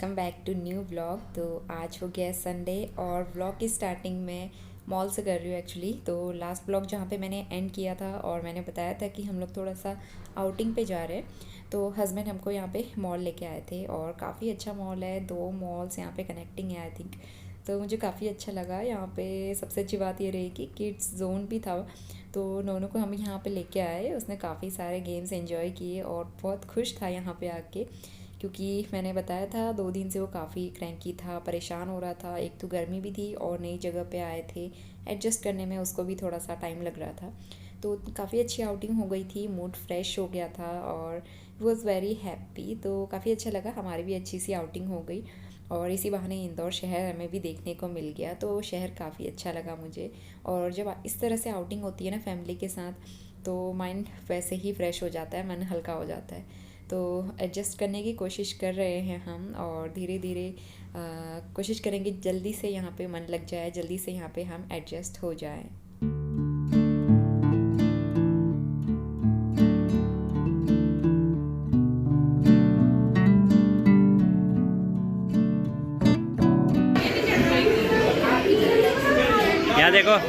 Welcome back to new vlog. तो आज हो गया है संडे और व्लॉग की स्टार्टिंग में मॉल से कर रही हूँ एक्चुअली। तो लास्ट व्लॉग जहाँ पे मैंने एंड किया था और मैंने बताया था कि हम लोग थोड़ा सा आउटिंग पे जा रहे हैं, तो हस्बैंड हमको यहाँ पे मॉल लेके आए थे और काफ़ी अच्छा मॉल है। 2 मॉल्स यहाँ पे कनेक्टिंग है आई थिंक। तो मुझे काफ़ी अच्छा लगा यहाँ पे। सबसे अच्छी बात ये रही कि किड्स जोन भी था, तो नोनू को हम यहाँ पे लेके आए। उसने काफ़ी सारे गेम्स एंजॉय किए और बहुत खुश था यहाँ पे आके, क्योंकि मैंने बताया था 2 दिन से वो काफ़ी क्रैंकी था, परेशान हो रहा था। एक तो गर्मी भी थी और नई जगह पे आए थे, एडजस्ट करने में उसको भी थोड़ा सा टाइम लग रहा था। तो काफ़ी अच्छी आउटिंग हो गई थी, मूड फ्रेश हो गया था और वॉज़ वेरी हैप्पी। तो काफ़ी अच्छा लगा, हमारी भी अच्छी सी आउटिंग हो गई और इसी बहाने इंदौर शहर हमें भी देखने को मिल गया। तो शहर काफ़ी अच्छा लगा मुझे। और जब इस तरह से आउटिंग होती है ना फैमिली के साथ, तो माइंड वैसे ही फ्रेश हो जाता है, मन हल्का हो जाता है। तो एडजस्ट करने की कोशिश कर रहे हैं हम और धीरे धीरे कोशिश करेंगे जल्दी से यहाँ पे मन लग जाए, जल्दी से यहाँ पे हम एडजस्ट हो जाएं। यहाँ देखो।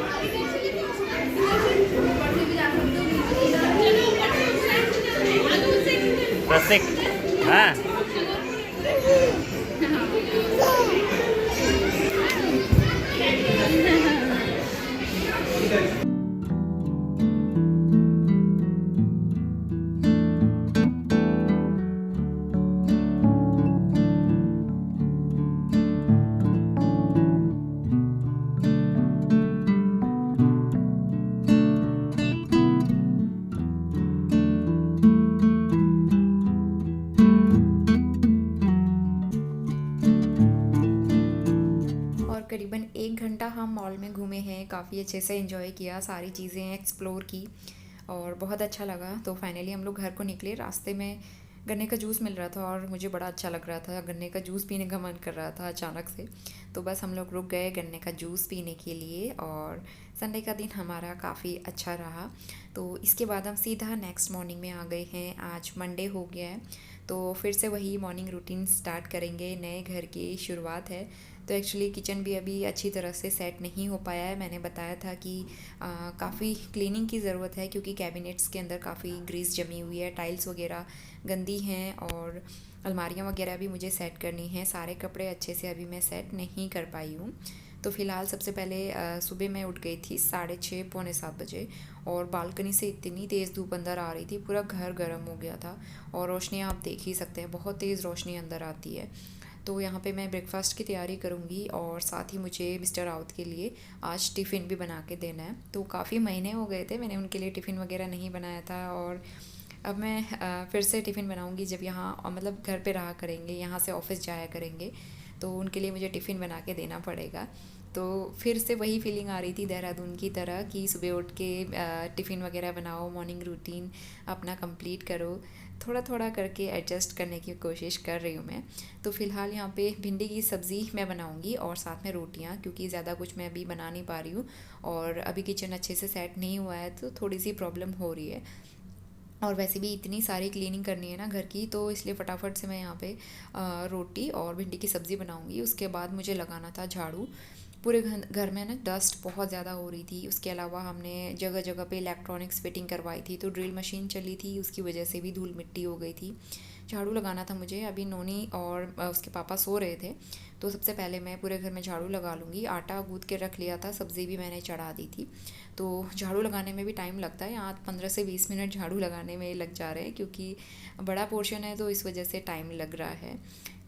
रसिक। हाँ। और करीबन 1 घंटा हम मॉल में घूमे हैं, काफ़ी अच्छे से एंजॉय किया, सारी चीज़ें एक्सप्लोर की और बहुत अच्छा लगा। तो फाइनली हम लोग घर को निकले। रास्ते में गन्ने का जूस मिल रहा था और मुझे बड़ा अच्छा लग रहा था, गन्ने का जूस पीने का मन कर रहा था अचानक से। तो बस हम लोग रुक गए गन्ने का जूस पीने के लिए और संडे का दिन हमारा काफ़ी अच्छा रहा। तो इसके बाद हम सीधा नेक्स्ट मॉर्निंग में आ गए हैं। आज मंडे हो गया है, तो फिर से वही मॉर्निंग रूटीन स्टार्ट करेंगे। नए घर की शुरुआत है, तो एक्चुअली किचन भी अभी अच्छी तरह से सेट नहीं हो पाया है। मैंने बताया था कि काफ़ी क्लीनिंग की ज़रूरत है, क्योंकि कैबिनेट्स के अंदर काफ़ी ग्रीस जमी हुई है, टाइल्स वगैरह गंदी हैं और अलमारियाँ वगैरह भी मुझे सेट करनी है। सारे कपड़े अच्छे से अभी मैं सेट नहीं कर पाई हूँ। तो फ़िलहाल सबसे पहले सुबह मैं उठ गई थी 6:30 पौने 7 बजे और बालकनी से इतनी तेज़ धूप अंदर आ रही थी, पूरा घर गर्म हो गया था। और रोशनी आप देख ही सकते हैं, बहुत तेज़ रोशनी अंदर आती है। तो यहाँ पे मैं ब्रेकफास्ट की तैयारी करूँगी और साथ ही मुझे मिस्टर राउत के लिए आज टिफ़िन भी बना के देना है। तो काफ़ी महीने हो गए थे मैंने उनके लिए टिफ़िन वगैरह नहीं बनाया था और अब मैं फिर से टिफ़िन बनाऊँगी जब यहाँ मतलब घर पे रहा करेंगे, यहाँ से ऑफ़िस जाया करेंगे, तो उनके लिए मुझे टिफ़िन बना के देना पड़ेगा। तो फिर से वही फीलिंग आ रही थी देहरादून की तरह कि सुबह उठ के टिफ़िन वगैरह बनाओ, मॉर्निंग रूटीन अपना कंप्लीट करो। थोड़ा थोड़ा करके एडजस्ट करने की कोशिश कर रही हूँ मैं। तो फ़िलहाल यहाँ पे भिंडी की सब्ज़ी मैं बनाऊँगी और साथ में रोटियाँ, क्योंकि ज़्यादा कुछ मैं अभी बना नहीं पा रही हूँ और अभी किचन अच्छे से सेट नहीं हुआ है, तो थोड़ी सी प्रॉब्लम हो रही है। और वैसे भी इतनी सारी क्लीनिंग करनी है ना घर की, तो इसलिए फटाफट से मैं यहाँ पे रोटी और भिंडी की सब्ज़ी बनाऊँगी। उसके बाद मुझे लगाना था झाड़ू। पूरे घर में ना डस्ट बहुत ज़्यादा हो रही थी। उसके अलावा हमने जगह जगह पे इलेक्ट्रॉनिक्स फिटिंग करवाई थी, तो ड्रिल मशीन चली थी, उसकी वजह से भी धूल मिट्टी हो गई थी। झाड़ू लगाना था मुझे। अभी नोनी और उसके पापा सो रहे थे, तो सबसे पहले मैं पूरे घर में झाड़ू लगा लूँगी। आटा गूँथ के रख लिया था, सब्ज़ी भी मैंने चढ़ा दी थी। तो झाड़ू लगाने में भी टाइम लगता है, यहाँ 15 से 20 मिनट झाड़ू लगाने में लग जा रहे हैं, क्योंकि बड़ा पोर्शन है तो इस वजह से टाइम लग रहा है।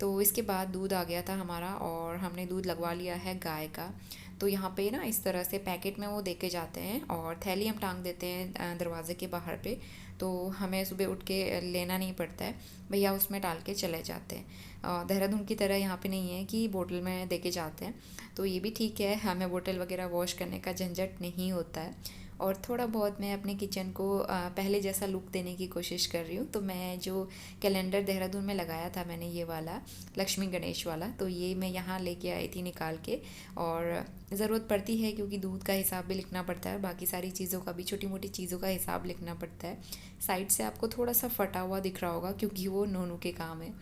तो इसके बाद दूध आ गया था हमारा और हमने दूध लगवा लिया है गाय का। तो यहाँ पे ना इस तरह से पैकेट में वो दे के जाते हैं और थैली हम टांग देते हैं दरवाजे के बाहर पे, तो हमें सुबह उठ के लेना नहीं पड़ता है, भैया उसमें डाल के चले जाते हैं। देहरादून की तरह यहाँ पे नहीं है कि बोतल में दे के जाते हैं, तो ये भी ठीक है, हमें बोतल वगैरह वॉश करने का झंझट नहीं होता है। और थोड़ा बहुत मैं अपने किचन को पहले जैसा लुक देने की कोशिश कर रही हूँ। तो मैं जो कैलेंडर देहरादून में लगाया था मैंने, ये वाला लक्ष्मी गणेश वाला, तो ये मैं यहाँ लेके आई थी निकाल के। और ज़रूरत पड़ती है, क्योंकि दूध का हिसाब भी लिखना पड़ता है, बाकी सारी चीज़ों का भी, छोटी मोटी चीज़ों का हिसाब लिखना पड़ता है। साइड से आपको थोड़ा सा फटा हुआ दिख रहा होगा, क्योंकि वो नोनू के काम है।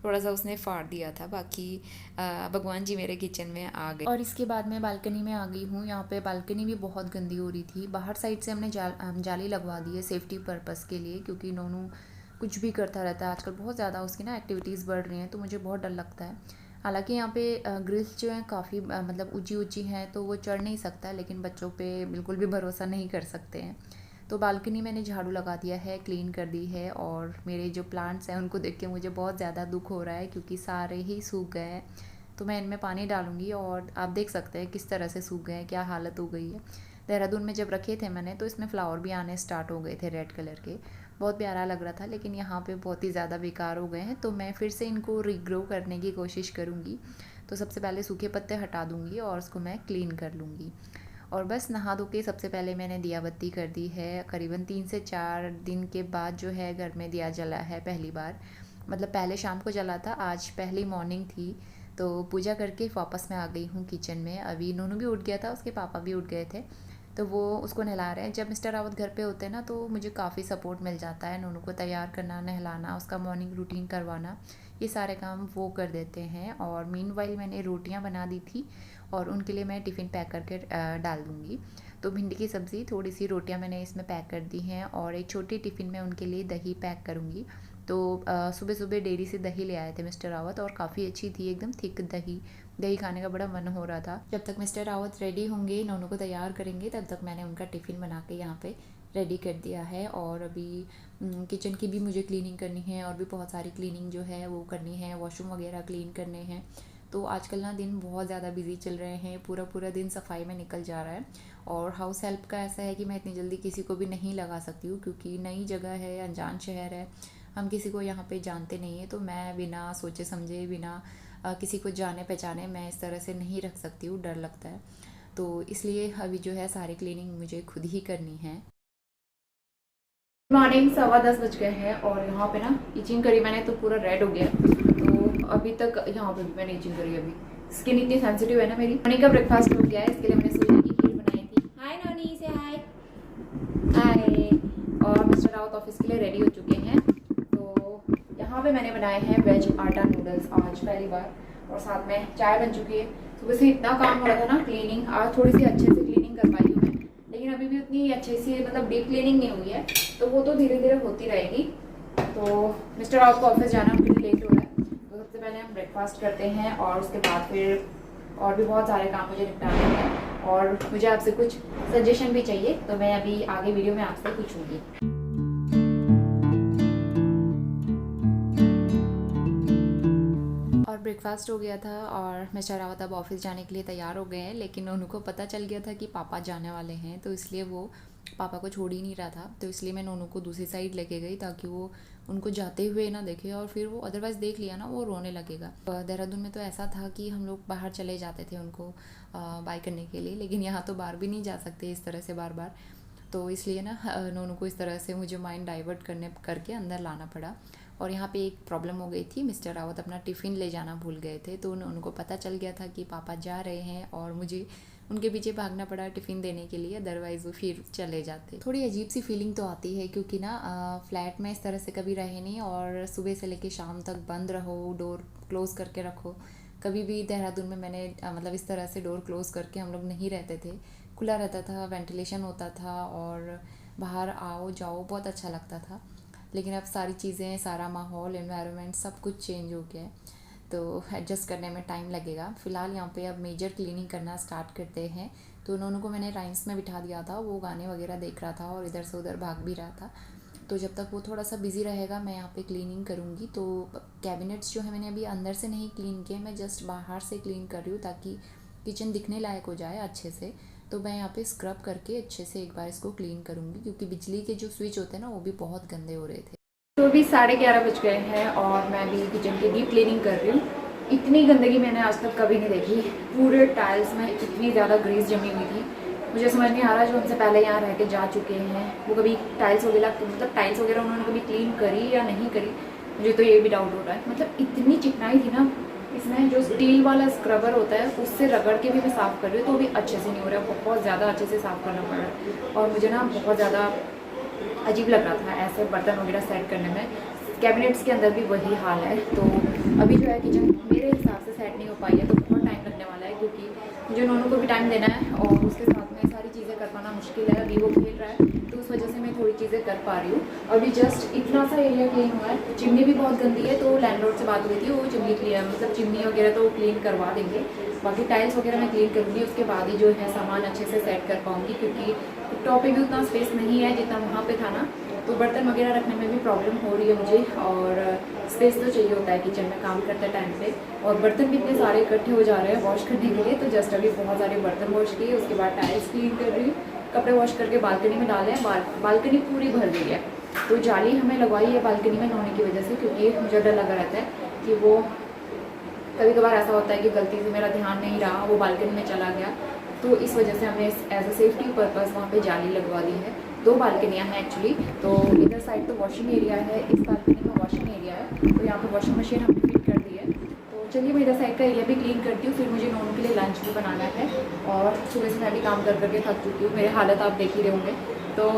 थोड़ा सा उसने फाड़ दिया था। बाकी भगवान जी मेरे किचन में आ गए। और इसके बाद मैं बालकनी में आ गई हूँ। यहाँ पे बालकनी भी बहुत गंदी हो रही थी। बाहर साइड से हमने जाली लगवा दी है सेफ्टी पर्पज़ के लिए, क्योंकि नोनू कुछ भी करता रहता है आजकल। बहुत ज़्यादा उसकी ना एक्टिविटीज़ बढ़ रही हैं, तो मुझे बहुत डर लगता है। हालांकि यहाँ पे ग्रिल्स जो हैं काफ़ी मतलब ऊंची ऊंची हैं, तो वो चढ़ नहीं सकता, लेकिन बच्चों पे बिल्कुल भी भरोसा नहीं कर सकते हैं। तो बालकनी मैंने झाड़ू लगा दिया है, क्लीन कर दी है। और मेरे जो प्लांट्स हैं उनको देख के मुझे बहुत ज़्यादा दुख हो रहा है, क्योंकि सारे ही सूख गए हैं। तो मैं इनमें पानी डालूंगी और आप देख सकते हैं किस तरह से सूख गए हैं, क्या हालत हो गई है। देहरादून में जब रखे थे मैंने, तो इसमें फ्लावर भी आने स्टार्ट हो गए थे रेड कलर के, बहुत प्यारा लग रहा था। लेकिन यहाँ पे बहुत ही ज़्यादा बेकार हो गए हैं, तो मैं फिर से इनको रीग्रो करने की कोशिश करूँगी। तो सबसे पहले सूखे पत्ते हटा दूँगी और उसको मैं क्लीन कर लूँगी। और बस नहा धो के सबसे पहले मैंने दिया बत्ती कर दी है। करीबन 3 से 4 दिन के बाद जो है घर में दिया जला है पहली बार। मतलब पहले शाम को जला था, आज पहली मॉर्निंग थी। तो पूजा करके वापस मैं आ गई हूँ किचन में। अभी नोनू भी उठ गया था, उसके पापा भी उठ गए थे, तो वो उसको नहला रहे हैं। जब मिस्टर रावत घर पे होते हैं ना, तो मुझे काफ़ी सपोर्ट मिल जाता है। नोनू को तैयार करना, नहलाना, उसका मॉर्निंग रूटीन करवाना, ये सारे काम वो कर देते हैं। और मीनवाइल मैंने रोटियां बना दी थी और उनके लिए मैं टिफ़िन पैक करके डाल दूँगी। तो भिंडी की सब्ज़ी, थोड़ी सी रोटियां मैंने इसमें पैक कर दी हैं और एक छोटी टिफ़िन में उनके लिए दही पैक करूँगी। तो सुबह सुबह डेयरी से दही ले आए थे मिस्टर रावत, और काफ़ी अच्छी थी, एकदम थिक दही। दही खाने का बड़ा मन हो रहा था। जब तक मिस्टर रावत रेडी होंगे, नोनू को तैयार करेंगे, तब तक मैंने उनका टिफ़िन बना के यहाँ पे रेडी कर दिया है। और अभी किचन की भी मुझे क्लीनिंग करनी है, और भी बहुत सारी क्लीनिंग जो है वो करनी है, वॉशरूम वगैरह क्लीन करने हैं। तो आजकल ना दिन बहुत ज़्यादा बिजी चल रहे हैं, पूरा पूरा दिन सफाई में निकल जा रहा है। और हाउस हेल्प का ऐसा है कि मैं इतनी जल्दी किसी को भी नहीं लगा सकती हूँ, क्योंकि नई जगह है, अनजान शहर है, हम किसी को यहाँ पे जानते नहीं हैं। तो मैं बिना सोचे समझे, बिना किसी को जाने पहचाने मैं इस तरह से नहीं रख सकती हूँ, डर लगता है। तो इसलिए अभी जो है सारी क्लीनिंग मुझे खुद ही करनी है। मॉर्निंग 10:15 बज गए हैं और यहाँ पे ना इचिंग करी मैंने, तो पूरा रेड हो गया। तो अभी तक यहाँ पे भी मैंने इचिंग करी। अभी स्किन इतनी सेंसिटिव है ना मेरी। मॉर्निंग का ब्रेकफास्ट हो गया है, इसके लिए मैंने सूजी की खीर बनाई थी। हाय नॉनी, से हाय हाय। और मिस्टर रावत ऑफिस के लिए रेडी हो चुके हैं। तो यहाँ पे मैंने बनाए हैं वेज आटा नूडल्स आज पहली बार, और साथ में चाय बन चुकी है। सुबह से इतना काम हो रहा था ना, क्लीनिंग, आज थोड़ी सी अच्छे से क्लीनिंग कर पाई हूँ मैं, लेकिन अभी भी उतनी अच्छे से मतलब डीप क्लीनिंग नहीं हुई है, तो वो तो धीरे धीरे होती रहेगी। तो मिस्टर रावत को ऑफिस जाना उनके लिए लेट हो रहा है, तो सबसे पहले हम ब्रेकफास्ट करते हैं और उसके बाद फिर और भी बहुत सारे काम मुझे निपटाने हैं। और मुझे आपसे कुछ सजेशन भी चाहिए, तो मैं अभी आगे वीडियो में आपसे पूछूंगी। और ब्रेकफास्ट हो गया था और मिस्टर रावत अब ऑफिस जाने के लिए तैयार हो गए हैं, लेकिन उनको पता चल गया था कि पापा जाने वाले हैं, तो इसलिए वो पापा को छोड़ ही नहीं रहा था। तो इसलिए मैं नोनू को दूसरी साइड लेके गई, ताकि वो उनको जाते हुए ना देखे, और फिर वो अदरवाइज़ देख लिया ना वो रोने लगेगा। देहरादून में तो ऐसा था कि हम लोग बाहर चले जाते थे उनको बाय करने के लिए, लेकिन यहाँ तो बाहर भी नहीं जा सकते इस तरह से बार बार। तो इसलिए ना नोनू को इस तरह से मुझे माइंड डाइवर्ट करके अंदर लाना पड़ा। और यहाँ पे एक प्रॉब्लम हो गई थी, मिस्टर रावत अपना टिफ़िन ले जाना भूल गए थे, तो उनको पता चल गया था कि पापा जा रहे हैं, और मुझे उनके पीछे भागना पड़ा टिफ़िन देने के लिए, अदरवाइज़ वो फिर चले जाते। थोड़ी अजीब सी फीलिंग तो आती है, क्योंकि ना फ्लैट में इस तरह से कभी रहे नहीं, और सुबह से लेकर शाम तक बंद रहो, डोर क्लोज़ करके रखो। कभी भी देहरादून में मैंने मतलब इस तरह से डोर क्लोज़ करके हम लोग नहीं रहते थे, खुला रहता था, वेंटिलेशन होता था, और बाहर आओ जाओ बहुत अच्छा लगता था। लेकिन अब सारी चीज़ें, सारा माहौल, एनवायरनमेंट सब कुछ चेंज हो गया है, तो एडजस्ट करने में टाइम लगेगा। फ़िलहाल यहाँ पे अब मेजर क्लीनिंग करना स्टार्ट करते हैं। तो उन्होंने को मैंने राइम्स में बिठा दिया था, वो गाने वगैरह देख रहा था और इधर से उधर भाग भी रहा था। तो जब तक वो थोड़ा सा बिज़ी रहेगा, मैं यहाँ पे क्लीनिंग करूँगी। तो कैबिनेट्स जो है मैंने अभी अंदर से नहीं क्लीन किए, मैं जस्ट बाहर से क्लीन कर रही हूँ, ताकि किचन दिखने लायक हो जाए अच्छे से। तो मैं यहाँ पे स्क्रब करके अच्छे से एक बार इसको क्लीन करूँगी, क्योंकि बिजली के जो स्विच होते हैं ना, वो भी बहुत गंदे हो रहे थे। तो अभी 11:30 बज गए हैं और मैं भी किचन की डीप क्लीनिंग कर रही हूँ। इतनी गंदगी मैंने आज तक कभी नहीं देखी, पूरे टाइल्स में इतनी ज़्यादा ग्रीस जमी हुई थी। मुझे समझ नहीं आ रहा, जो हमसे पहले यहाँ रह के जा चुके हैं वो कभी टाइल्स वगैरह उन्होंने कभी क्लीन करी या नहीं करी, मुझे तो ये भी डाउट हो रहा है। मतलब इतनी चिकनाई थी ना इसमें, जो स्टील वाला स्क्रबर होता है उससे रगड़ के भी मैं साफ़ कर रही हूँ, तो भी अच्छे से नहीं हो रहा है, बहुत ज़्यादा अच्छे से साफ़ करना पड़ रहा है। और मुझे ना बहुत ज़्यादा अजीब लग रहा था ऐसे बर्तन वगैरह सेट करने में। कैबिनेट्स के अंदर भी वही हाल है। तो अभी जो है किचन मेरे हिसाब से सेट नहीं हो पाई है, तो बहुत टाइम लगने वाला है क्योंकि मुझे नोनू को भी टाइम देना है और उसके साथ में सारी चीज़ें कर पाना मुश्किल है। अभी वो खेल रहा है तो उस वजह से मैं थोड़ी चीज़ें कर पा रही हूँ। अभी जस्ट इतना सा एरिया क्लीन हुआ है। चिमनी भी बहुत गंदी है, तो लैंडलॉर्ड से बात हुई थी, वो चिमनी क्लीन मतलब चिमनी वगैरह तो क्लीन करवा देंगे। बाकी टाइल्स वगैरह मैं क्लीन करूँगी, उसके बाद ही जो है सामान अच्छे से सेट कर पाऊँगी क्योंकि टॉप पे भी उतना स्पेस नहीं है जितना वहाँ पे था ना, तो बर्तन वगैरह रखने में भी प्रॉब्लम हो रही है मुझे। और स्पेस तो चाहिए होता है किचन में काम करते टाइम पे, और बर्तन भी इतने सारे इकट्ठे हो जा रहे हैं वॉश करने के लिए। तो जस्ट अभी बहुत सारे बर्तन वॉश किए, उसके बाद टाइल्स क्लीन कर रही हूँ, कपड़े वॉश करके बालकनी में डाले हैं। बालकनी पूरी भर गई है, तो जाली हमें लगवाई है बालकनी में नहाने की वजह से, क्योंकि मुझे डर लगा रहता है कि वो कभी कभार ऐसा होता है कि गलती से मेरा ध्यान नहीं रहा, वो बालकनी में चला गया, तो इस वजह से हमने एज अ सेफ्टी पर्पज़ वहाँ पे जाली लगवा दी है। 2 बालकनियाँ हैं एक्चुअली, तो इधर साइड तो वॉशिंग एरिया है, इस बालकनी में वॉशिंग एरिया है, तो यहाँ पे वॉशिंग मशीन हमने फिट कर दी है। तो चलिए मैं इधर साइड का एरिया भी क्लीन करती हूँ, फिर मुझे नोनू के लिए लंच भी बनाना है। और सुबह से मैं भी काम कर करके थक चुकी हूँ, मेरे हालत आप देख ही रहे होंगे। तो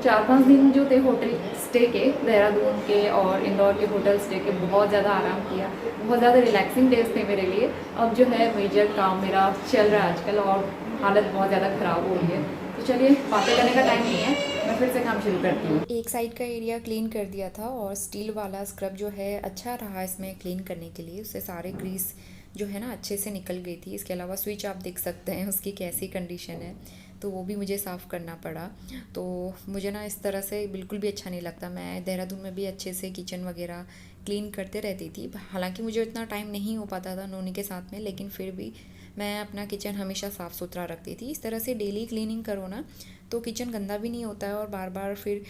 4-5 दिन जो थे होटल स्टे के, देहरादून के और इंदौर के होटल स्टे के, बहुत ज़्यादा आराम किया, बहुत ज़्यादा रिलैक्सिंग डेज थे मेरे लिए। अब जो है मेजर काम मेरा चल रहा है आजकल और हालत बहुत ज़्यादा ख़राब हो रही है। तो चलिए बातें करने का टाइम नहीं है, मैं फिर से काम शुरू करती हूँ। एक साइड का एरिया क्लीन कर दिया था और स्टील वाला स्क्रब जो है अच्छा रहा इसमें क्लीन करने के लिए, उससे सारे ग्रीस जो है ना अच्छे से निकल गई थी। इसके अलावा स्विच आप देख सकते हैं उसकी कैसी कंडीशन है, तो वो भी मुझे साफ़ करना पड़ा। तो मुझे ना इस तरह से बिल्कुल भी अच्छा नहीं लगता। मैं देहरादून में भी अच्छे से किचन वगैरह क्लीन करते रहती थी, हालांकि मुझे इतना टाइम नहीं हो पाता था नोनी के साथ में, लेकिन फिर भी मैं अपना किचन हमेशा साफ़ सुथरा रखती थी। इस तरह से डेली क्लीनिंग करो ना तो किचन गंदा भी नहीं होता है और बार बार फिर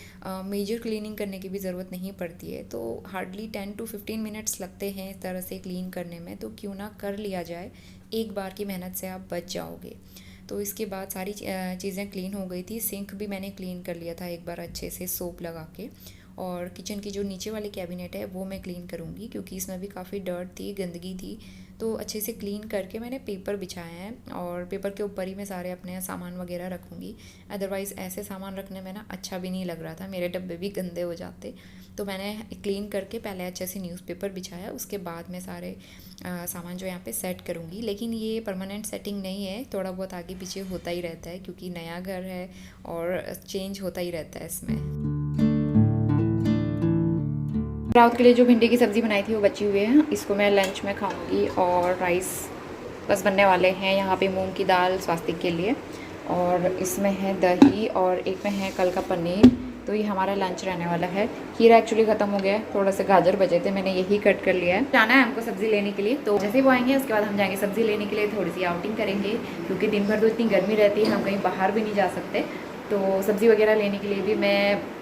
मेजर क्लीनिंग करने की भी ज़रूरत नहीं पड़ती है। तो हार्डली 10 to 15 मिनट्स लगते हैं इस तरह से क्लीन करने में, तो क्यों ना कर लिया जाए, एक बार की मेहनत से आप बच जाओगे। तो इसके बाद सारी चीज़ें क्लीन हो गई थी। सिंक भी मैंने क्लीन कर लिया था एक बार अच्छे से सोप लगा के, और किचन की जो नीचे वाली कैबिनेट है वो मैं क्लीन करूँगी क्योंकि इसमें भी काफ़ी डर्ट थी, गंदगी थी। तो अच्छे से क्लीन करके मैंने पेपर बिछाया है और पेपर के ऊपर ही मैं सारे अपने सामान वगैरह रखूँगी। अदरवाइज़ ऐसे सामान रखने में ना अच्छा भी नहीं लग रहा था, मेरे डब्बे भी गंदे हो जाते। तो मैंने क्लीन करके पहले अच्छे से न्यूज़पेपर बिछाया, उसके बाद मैं सारे सामान जो यहाँ पे सेट करूँगी। लेकिन ये परमानेंट सेटिंग नहीं है, थोड़ा बहुत आगे पीछे होता ही रहता है क्योंकि नया घर है और चेंज होता ही रहता है इसमें। रात के लिए जो भिंडी की सब्ज़ी बनाई थी वो बची हुई है, इसको मैं लंच में खाऊंगी। और राइस बस बनने वाले हैं। यहाँ पे मूंग की दाल स्वास्तिक के लिए, और इसमें है दही और एक में है कल का पनीर। तो ये हमारा लंच रहने वाला है। खीरा एक्चुअली ख़त्म हो गया है, थोड़ा से गाजर बचे थे, मैंने यही कट कर लिया है। जाना है हमको सब्ज़ी लेने के लिए, तो जैसे वो आएंगे उसके बाद हम जाएंगे सब्ज़ी लेने के लिए। थोड़ी सी आउटिंग करेंगे क्योंकि दिन भर तो इतनी गर्मी रहती है, हम कहीं बाहर भी नहीं जा सकते। तो सब्ज़ी वगैरह लेने के लिए भी मैं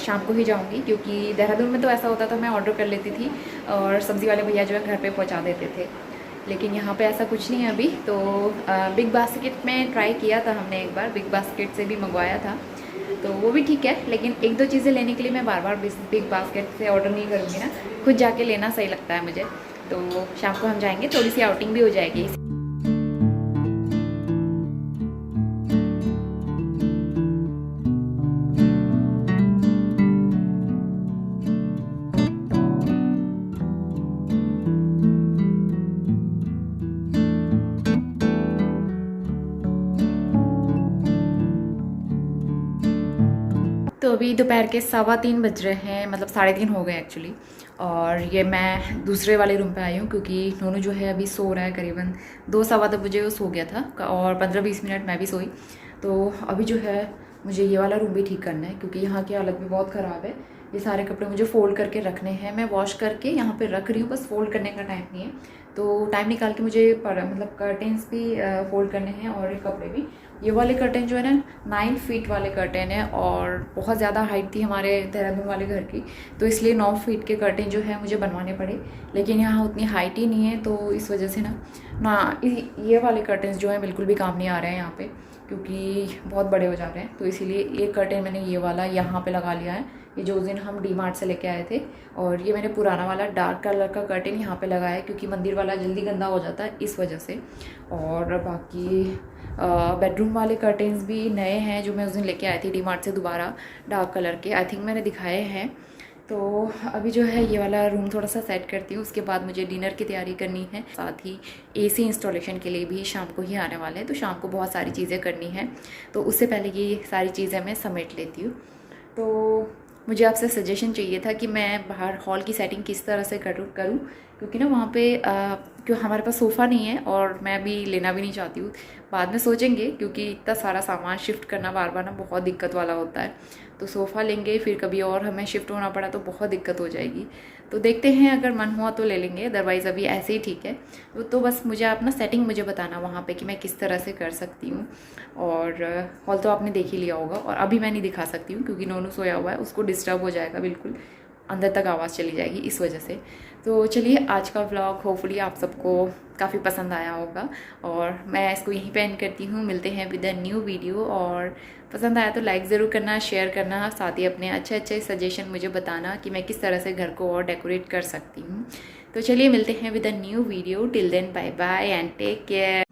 शाम को ही जाऊंगी, क्योंकि देहरादून में तो ऐसा होता था मैं ऑर्डर कर लेती थी और सब्ज़ी वाले भैया जो है घर पे पहुंचा देते थे, लेकिन यहाँ पे ऐसा कुछ नहीं है अभी। तो बिग बास्केट में ट्राई किया था हमने एक बार, बिग बास्केट से भी मंगवाया था, तो वो भी ठीक है। लेकिन 1-2 चीज़ें लेने के लिए मैं बार बार बिग बास्केट से ऑर्डर नहीं करूँगी ना, खुद जाके लेना सही लगता है मुझे। तो शाम को हम जाएंगे, थोड़ी सी आउटिंग भी हो जाएगी। तो अभी दोपहर के 3:15 बज रहे हैं, मतलब 3:30 हो गए एक्चुअली। और ये मैं दूसरे वाले रूम पे आई हूँ क्योंकि नोनू जो है अभी सो रहा है, करीबन 2-2:15 बजे वो सो गया था और 15-20 मिनट मैं भी सोई। तो अभी जो है मुझे ये वाला रूम भी ठीक करना है क्योंकि यहाँ की हालत भी बहुत ख़राब है। ये सारे कपड़े मुझे फ़ोल्ड करके रखने हैं, मैं वॉश करके यहाँ पे रख रही हूँ, बस फ़ोल्ड करने का टाइम नहीं है। तो टाइम निकाल के मुझे मतलब कर्टेंस भी फ़ोल्ड करने हैं और ये कपड़े भी। ये वाले कर्टेन जो है ना 9 फीट वाले कर्टेन है और बहुत ज़्यादा हाइट थी हमारे देहरादून वाले घर की, तो इसलिए 9 फीट के कर्टेन जो है मुझे बनवाने पड़े। लेकिन यहाँ उतनी हाइट ही नहीं है, तो इस वजह से ना ये वाले कर्टेंस जो है बिल्कुल भी काम नहीं आ रहे हैं यहाँ पे, क्योंकि बहुत बड़े हो जा रहे हैं। तो इसीलिए एक कर्टेन मैंने ये वाला यहाँ पे लगा लिया है, ये जो उस दिन हम डी-मार्ट से लेके आए थे। और ये मैंने पुराना वाला डार्क कलर का कर्टेन यहाँ पे लगाया है क्योंकि मंदिर वाला जल्दी गंदा हो जाता है इस वजह से। और बाकी बेडरूम वाले कर्टेन्स भी नए हैं जो मैं उस दिन लेके आई थी डी-मार्ट से, दोबारा डार्क कलर के। आई थिंक मैंने दिखाए हैं, तो अभी जो है ये वाला रूम थोड़ा सा सेट करती हूँ, उसके बाद मुझे डिनर की तैयारी करनी है। साथ ही एसी इंस्टॉलेशन के लिए भी शाम को ही आने वाले हैं, तो शाम को बहुत सारी चीज़ें करनी हैं, तो उससे पहले ये सारी चीज़ें मैं समेट लेती हूँ। तो मुझे आपसे सजेशन चाहिए था कि मैं बाहर हॉल की सेटिंग किस तरह से करूँ क्योंकि ना वहाँ पे क्यों हमारे पास सोफ़ा नहीं है और मैं अभी लेना भी नहीं चाहती हूँ। बाद में सोचेंगे, क्योंकि इतना सारा सामान शिफ्ट करना बार बार ना बहुत दिक्कत वाला होता है। तो सोफ़ा लेंगे, फिर कभी और हमें शिफ्ट होना पड़ा तो बहुत दिक्कत हो जाएगी। तो देखते हैं, अगर मन हुआ तो ले लेंगे, अदरवाइज़ अभी ऐसे ही ठीक है। तो बस मुझे आप ना सेटिंग मुझे बताना वहाँ पे कि मैं किस तरह से कर सकती हूँ। और हॉल तो आपने देख ही लिया होगा, और अभी मैं नहीं दिखा सकती हूँ क्योंकि नोनू सोया हुआ है, उसको डिस्टर्ब हो जाएगा, बिल्कुल अंदर तक आवाज़ चली जाएगी इस वजह से। तो चलिए, आज का व्लॉग होपफुली आप सबको काफ़ी पसंद आया होगा और मैं इसको यहीं पे एंड करती हूँ। मिलते हैं विद अ न्यू वीडियो, और पसंद आया तो लाइक ज़रूर करना, शेयर करना, साथ ही अपने अच्छे अच्छे सजेशन मुझे बताना कि मैं किस तरह से घर को और डेकोरेट कर सकती हूँ। तो चलिए, मिलते हैं with a new video. Till then bye bye and take care.